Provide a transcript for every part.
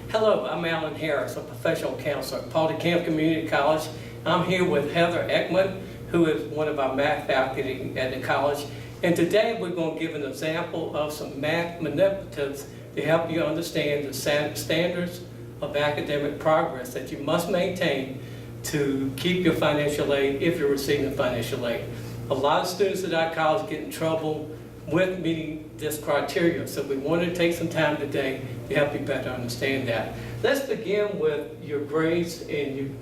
Hello, I'm Alan Harris, a professional counselor at Paul DeCamp Community College. I'm here with Heather Ekman, who is one of our math faculty at the college. And today we're going to give an example of some math manipulatives to help you understand the standards of academic progress that you must maintain to keep your financial aid if you're receiving financial aid. A lot of students at our college get in trouble with meeting this criteria, so we wanted to take some time today to help you better understand that. Let's begin with your grades and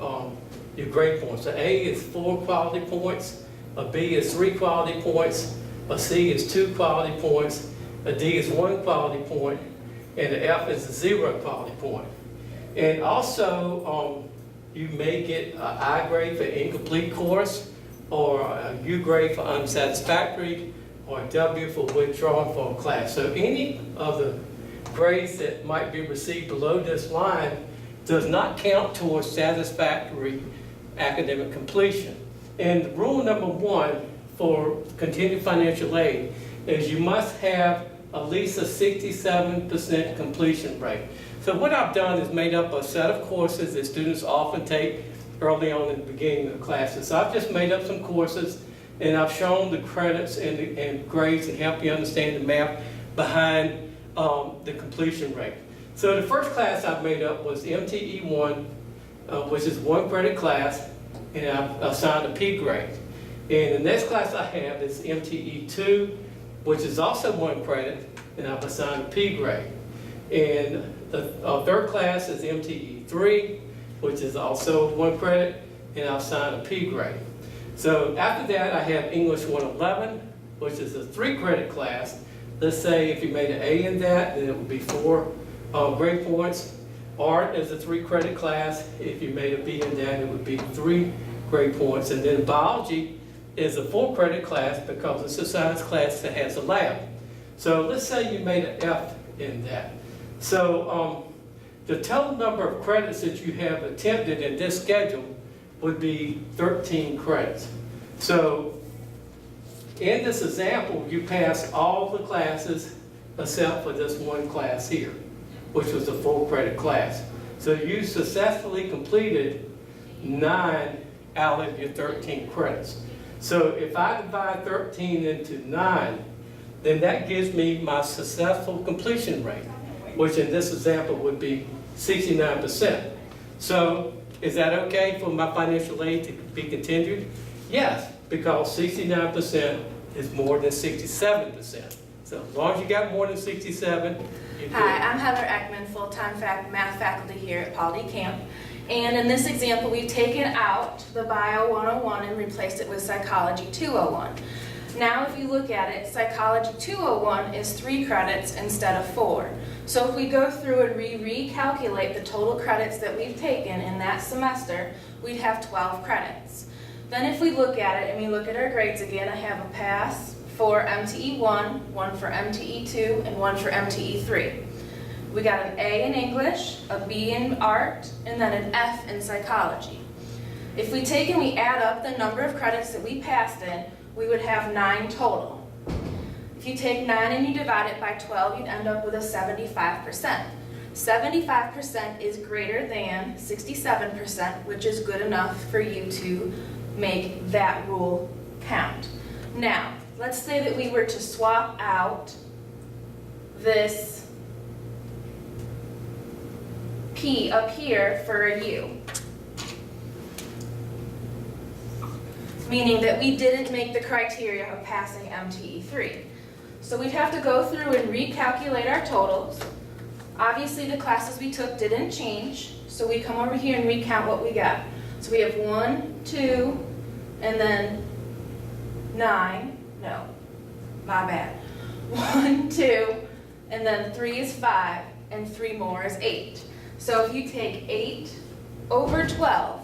your grade points. A is 4 quality points, a B is 3 quality points, a C is 2 quality points, a D is 1 quality point, and an F is a 0 quality point. And also, you may get an I grade for incomplete course, or a U grade for unsatisfactory, or a W for withdrawing from a class. So any of the grades that might be received below this line does not count towards satisfactory academic completion. And rule number 1 for continued financial aid is you must have at least a 67% completion rate. So what I've done is made up a set of courses that students often take early on in the beginning of classes. So I've just made up some courses, and I've shown the credits and grades to help you understand the math behind the completion rate. So the first class I've made up was MTE 1, which is 1 credit class, and I've assigned a P grade. And the next class I have is MTE 2, which is also 1 credit, and I've assigned a P grade. And the third class is MTE 3, which is also 1 credit, and I've assigned a P grade. So after that, I have English 111, which is a 3 credit class. Let's say if you made an A in that, then it would be 4 grade points. Art is a 3 credit class. If you made a B in that, it would be 3 grade points. And then biology is a 4 credit class because it's a science class that has a lab. So let's say you made an F in that. So the total number of credits that you have attempted in this schedule would be 13 credits. So in this example, you passed all the classes except for this 1 class here, which was a 4 credit class. So you successfully completed 9 out of your 13 credits. So if I divide 13 into 9, then that gives me my successful completion rate, which in this example would be 69%. So is that okay for my financial aid to be continued? Yes, because 69% is more than 67%. So as long as you got more than 67, you're good. Hi, I'm Heather Ekman, full-time math faculty here at Paul DeCamp. And in this example, we've taken out the Bio 101 and replaced it with Psychology 201. Now if you look at it, Psychology 201 is 3 credits instead of 4. So if we go through and recalculate the total credits that we've taken in that semester, we'd have 12 credits. Then if we look at it and we look at our grades again, I have a pass for MTE 1, 1 for MTE 2, and 1 for MTE 3. We got an A in English, a B in art, and then an F in psychology. If we take and we add up the number of credits that we passed in, we would have 9 total. If you take 9 and you divide it by 12, you'd end up with a 75%. 75% is greater than 67%, which is good enough for you to make that rule count. Now, let's say that we were to swap out this P up here for a U, meaning that we didn't make the criteria of passing MTE 3. So we'd have to go through and recalculate our totals. Obviously the classes we took didn't change, so we come over here and recount what we got. So we have 1, 2, and then 9, no, my bad. 1, 2, and then 3 is 5, and 3 more is 8. So if you take 8 over 12,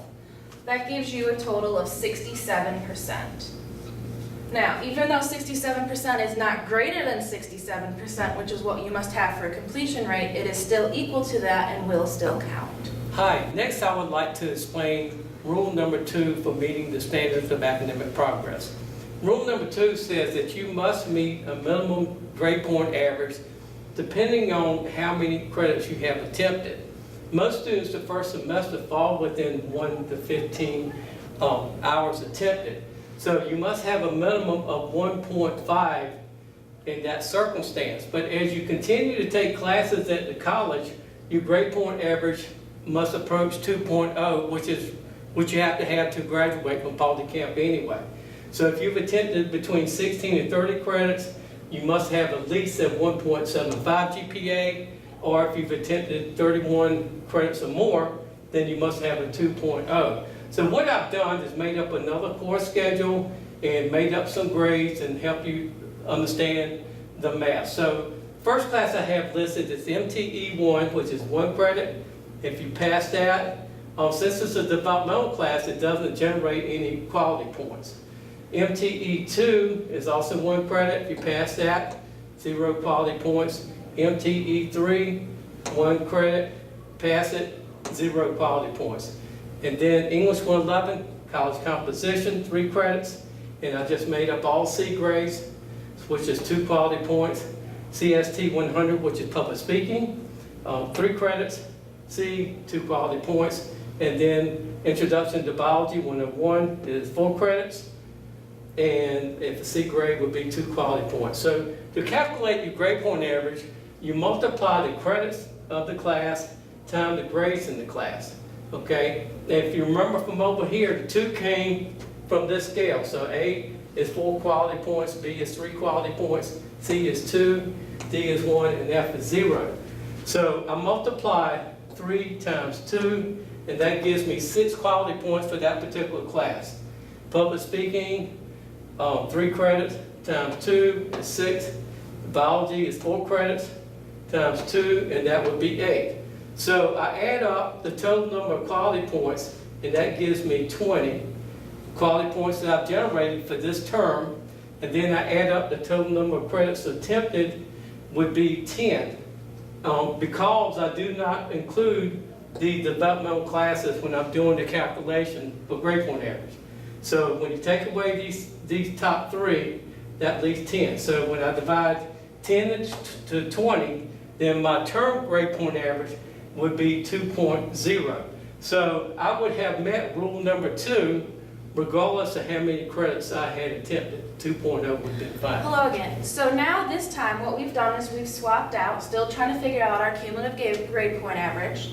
that gives you a total of 67%. Now, even though 67% is not greater than 67%, which is what you must have for a completion rate, it is still equal to that and will still count. Hi, next I would like to explain rule number 2 for meeting the standards of academic progress. Rule number 2 says that you must meet a minimum grade point average depending on how many credits you have attempted. Most students the first semester fall within 1 to 15 hours attempted. So you must have a minimum of 1.5 in that circumstance. But as you continue to take classes at the college, your grade point average must approach 2.0, which is what you have to graduate from Pauley Camp anyway. So if you've attempted between 16 and 30 credits, you must have at least a 1.75 GPA, or if you've attempted 31 credits or more, then you must have a 2.0. So what I've done is made up another course schedule and made up some grades and help you understand the math. So first class I have listed is MTE1, which is 1 credit. If you pass that, since it's a developmental class, it doesn't generate any quality points. MTE2 is also 1 credit. If you pass that, 0 quality points. MTE3, 1 credit. Pass it, 0 quality points. And then English 111, college composition, 3 credits. And I just made up all C grades, which is 2 quality points. CST 100, which is public speaking, 3 credits. C, 2 quality points. And then Introduction to Biology 101 is 4 credits. And if a C grade would be 2 quality points. So to calculate your grade point average, you multiply the credits of the class times the grades in the class. Okay? And if you remember from over here, the 2 came from this scale. So A is 4 quality points, B is 3 quality points, C is 2, D is 1, and F is 0. So I multiply 3 times 2, and that gives me 6 quality points for that particular class. Public speaking, 3 credits times 2 is 6. Biology is 4 credits times 2, and that would be 8. So I add up the total number of quality points, and that gives me 20 quality points that I've generated for this term, and then I add up the total number of credits attempted would be 10. Because I do not include the developmental classes when I'm doing the calculation for grade point average. So when you take away these top 3, that leaves 10. So when I divide 10 to 20, then my term grade point average would be 2.0. So I would have met rule number 2 regardless of how many credits I had attempted. 2.0 would have been fine. Hello again. So now this time what we've done is we've swapped out, still trying to figure out our cumulative grade point average.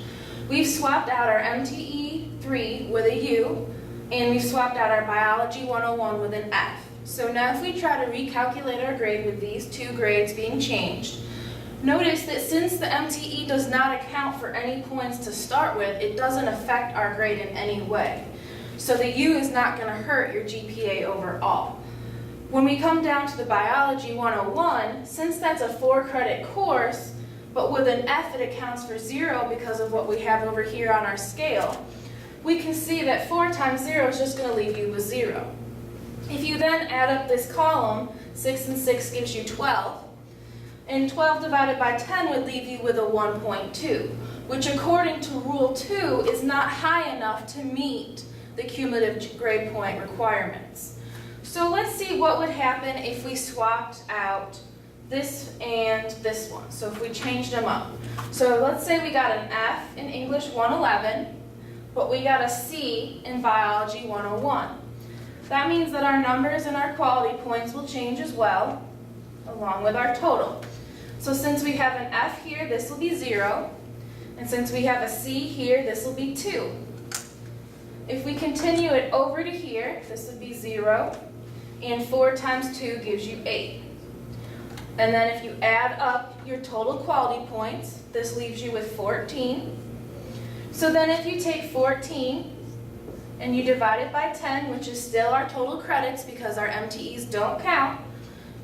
We've swapped out our MTE3 with a U, and we've swapped out our Biology 101 with an F. So now if we try to recalculate our grade with these 2 grades being changed, notice that since the MTE does not account for any points to start with, it doesn't affect our grade in any way. So the U is not going to hurt your GPA overall. When we come down to the Biology 101, since that's a 4 credit course, but with an F it accounts for 0 because of what we have over here on our scale, we can see that 4 times 0 is just going to leave you with 0. If you then add up this column, 6 and 6 gives you 12, and 12 divided by 10 would leave you with a 1.2, which according to Rule 2 is not high enough to meet the cumulative grade point requirements. So let's see what would happen if we swapped out this and this one. So if we changed them up. So let's say we got an F in English 111, but we got a C in Biology 101. That means that our numbers and our quality points will change as well, along with our total. So since we have an F here, this will be 0. And since we have a C here, this will be 2. If we continue it over to here, this would be 0. And 4 times 2 gives you 8. And then if you add up your total quality points, this leaves you with 14. So then if you take 14 and you divide it by 10, which is still our total credits because our MTEs don't count,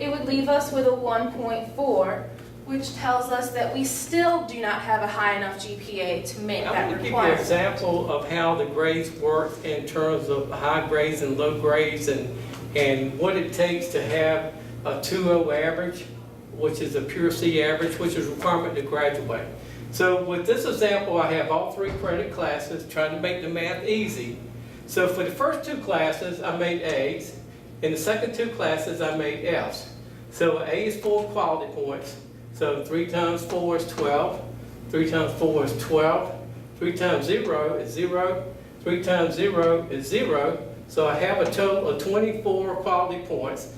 it would leave us with a 1.4, which tells us that we still do not have a high enough GPA to make that requirement. I'm going to give you an example of how the grades work in terms of high grades and low grades and what it takes to have a 2.0 average, which is a pure C average, which is a requirement to graduate. So with this example, I have all 3 credit classes, trying to make the math easy. So for the first 2 classes, I made A's. In the second 2 classes, I made F's. So A is 4 quality points. So 3 times 4 is 12. 3 times 4 is 12. 3 times 0 is 0. 3 times 0 is 0. So I have a total of 24 quality points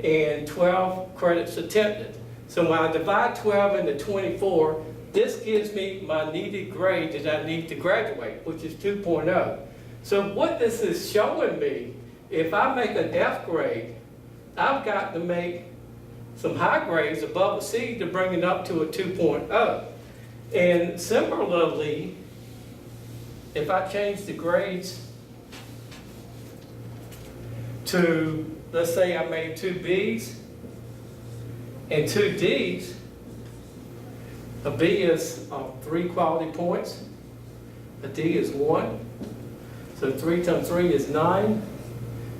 and 12 credits attempted. So when I divide 12 into 24, this gives me my needed grade that I need to graduate, which is 2.0. So what this is showing me, if I make an F grade, I've got to make some high grades above a C to bring it up to a 2.0. And similarly, if I change the grades to, let's say I made 2 Bs and 2 Ds, a B is 3 quality points, a D is 1. So 3 times 3 is 9,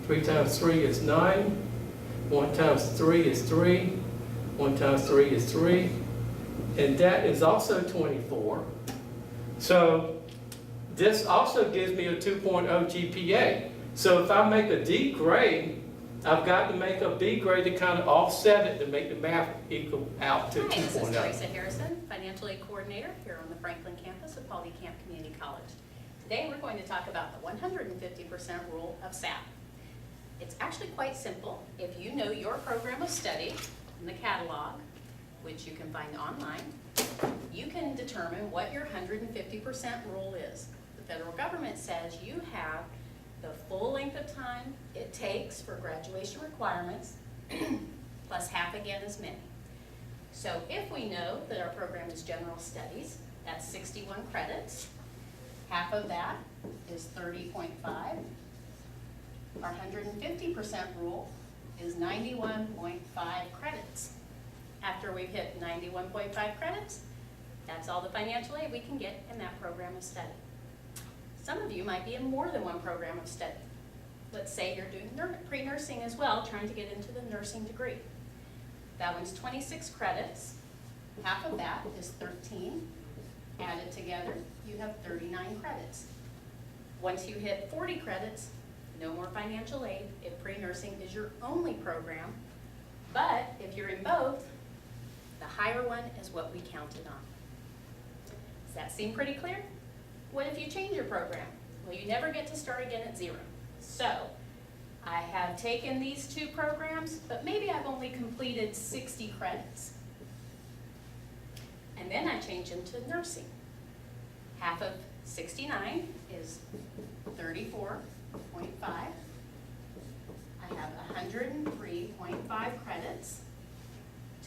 3 times 3 is 9, 1 times 3 is 3, 1 times 3 is 3, and that is also 24. So this also gives me a 2.0 GPA. So if I make a D grade, I've got to make a B grade to kind of offset it to make the math equal out to 2.0. Hi, this is Teresa Harrison, Financial Aid Coordinator here on the Franklin campus of Pauley Camp Community College. Today we're going to talk about the 150% rule of SAP. It's actually quite simple. If you know your program of study in the catalog, which you can find online, you can determine what your 150% rule is. The federal government says you have the full length of time it takes for graduation requirements, plus half again as many. So if we know that our program is general studies, that's 61 credits. Half of that is 30.5. Our 150% rule is 91.5 credits. After we've hit 91.5 credits, that's all the financial aid we can get in that program of study. Some of you might be in more than one program of study. Let's say you're doing pre-nursing as well, trying to get into the nursing degree. That one's 26 credits. Half of that is 13. Added together, you have 39 credits. Once you hit 40 credits, no more financial aid if pre-nursing is your only program. But if you're in both, the higher one is what we counted on. Does that seem pretty clear? What if you change your program? Well, you never get to start again at 0. So I have taken these 2 programs, but maybe I've only completed 60 credits. And then I change them to nursing. Half of 69 is 34.5. I have 103.5 credits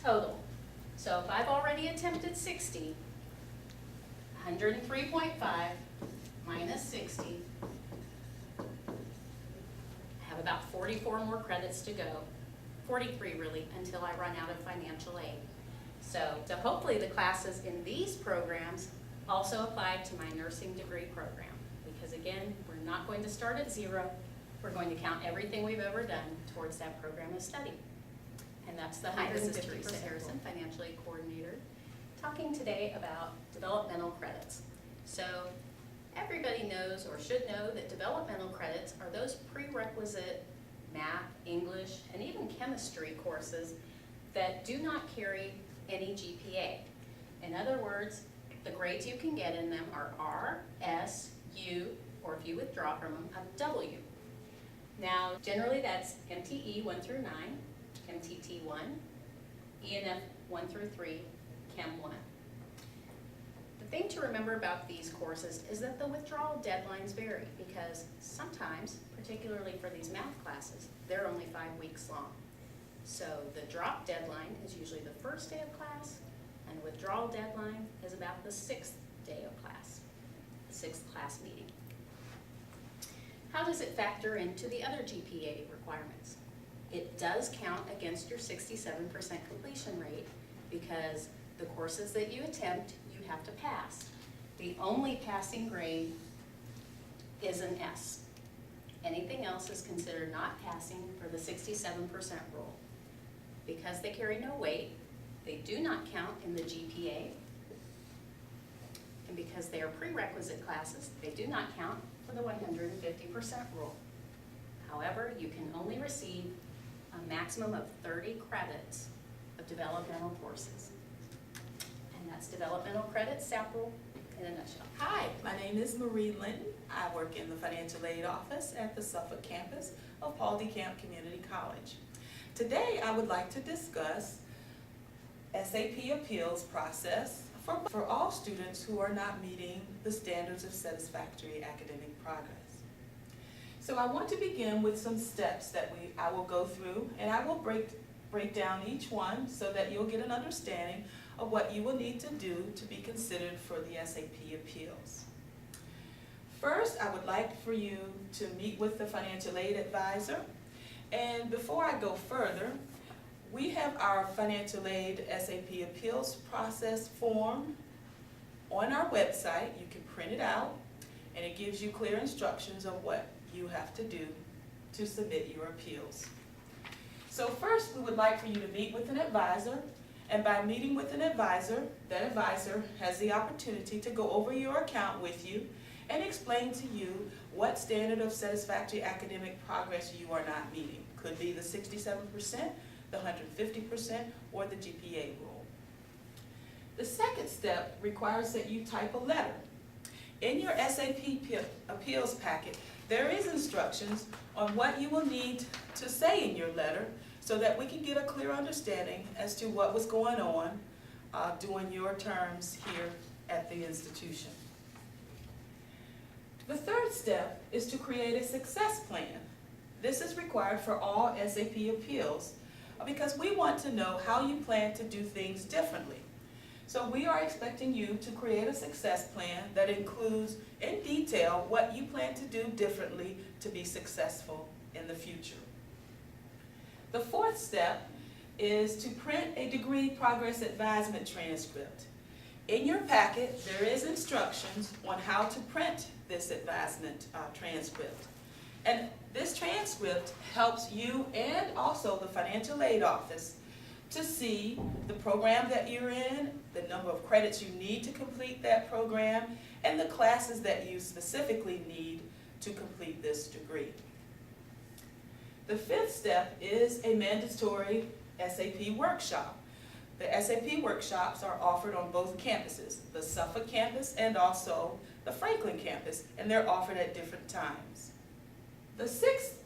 total. So if I've already attempted 60, 103.5 minus 60, I have about 44 more credits to go, 43 really, until I run out of financial aid. So hopefully the classes in these programs also apply to my nursing degree program. Because again, we're not going to start at 0. We're going to count everything we've ever done towards that program of study. And that's the 150%. Hi, this is Teresa Harrison, Financial Aid Coordinator, talking today about developmental credits. So everybody knows or should know that developmental credits are those prerequisite math, English, and even chemistry courses that do not carry any GPA. In other words, the grades you can get in them are R, S, U, or if you withdraw from them, a W. Now, generally that's MTE 1 through 9, MTT 1, ENF 1 through 3, Chem 1. The thing to remember about these courses is that the withdrawal deadlines vary because sometimes, particularly for these math classes, they're only 5 weeks long. So the drop deadline is usually the first day of class, and the withdrawal deadline is about the 6th day of class, the 6th class meeting. How does it factor into the other GPA requirements? It does count against your 67% completion rate because the courses that you attempt, you have to pass. The only passing grade is an S. Anything else is considered not passing for the 67% rule. Because they carry no weight, they do not count in the GPA, and because they are prerequisite classes, they do not count for the 150% rule. However, you can only receive a maximum of 30 credits of developmental courses. And that's developmental credits sample in a nutshell. Hi, my name is Marie Linton. I work in the financial aid office at the Suffolk campus of Paul D. Camp Community College. Today, I would like to discuss SAP appeals process for all students who are not meeting the standards of satisfactory academic progress. So I want to begin with some steps that I will go through, and I will break down each one so that you'll get an understanding of what you will need to do to be considered for the SAP appeals. First, I would like for you to meet with the financial aid advisor. And before I go further, we have our financial aid SAP appeals process form on our website. You can print it out, and it gives you clear instructions of what you have to do to submit your appeals. So first, we would like for you to meet with an advisor, and by meeting with an advisor, that advisor has the opportunity to go over your account with you and explain to you what standard of satisfactory academic progress you are not meeting. Could be the 67%, the 150%, or the GPA rule. The second step requires that you type a letter. In your SAP appeals packet, there is instructions on what you will need to say in your letter so that we can get a clear understanding as to what was going on during your terms here at the institution. The third step is to create a success plan. This is required for all SAP appeals because we want to know how you plan to do things differently. So we are expecting you to create a success plan that includes in detail what you plan to do differently to be successful in the future. The fourth step is to print a degree progress advisement transcript. In your packet, there is instructions on how to print this advisement transcript. And this transcript helps you and also the financial aid office to see the program that you're in, the number of credits you need to complete that program, and the classes that you specifically need to complete this degree. The fifth step is a mandatory SAP workshop. The SAP workshops are offered on both campuses, the Suffolk campus and also the Franklin campus, and they're offered at different times. The sixth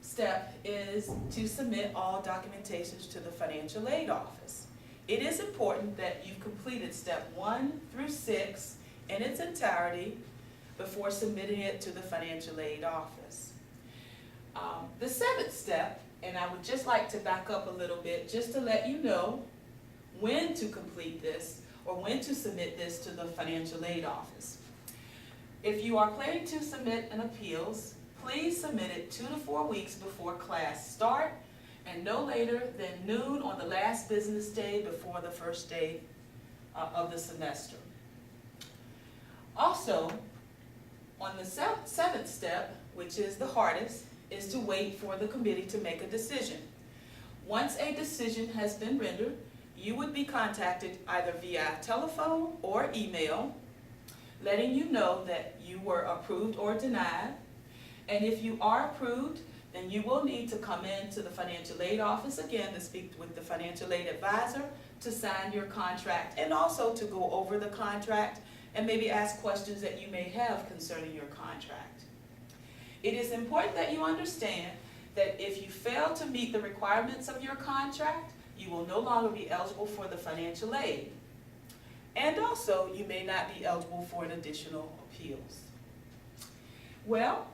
step is to submit all documentations to the financial aid office. It is important that you've completed step 1 through 6 in its entirety before submitting it to the financial aid office. The seventh step, and I would just like to back up a little bit just to let you know when to complete this or when to submit this to the financial aid office. If you are planning to submit an appeals, please submit it 2 to 4 weeks before class start and no later than noon on the last business day before the first day of the semester. Also, on the seventh step, which is the hardest, is to wait for the committee to make a decision. Once a decision has been rendered, you would be contacted either via telephone or email, letting you know that you were approved or denied. And if you are approved, then you will need to come into the financial aid office again to speak with the financial aid advisor to sign your contract and also to go over the contract and maybe ask questions that you may have concerning your contract. It is important that you understand that if you fail to meet the requirements of your contract, you will no longer be eligible for the financial aid. And also, you may not be eligible for an additional appeals. Well,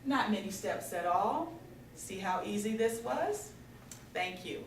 not many steps at all. See how easy this was? Thank you.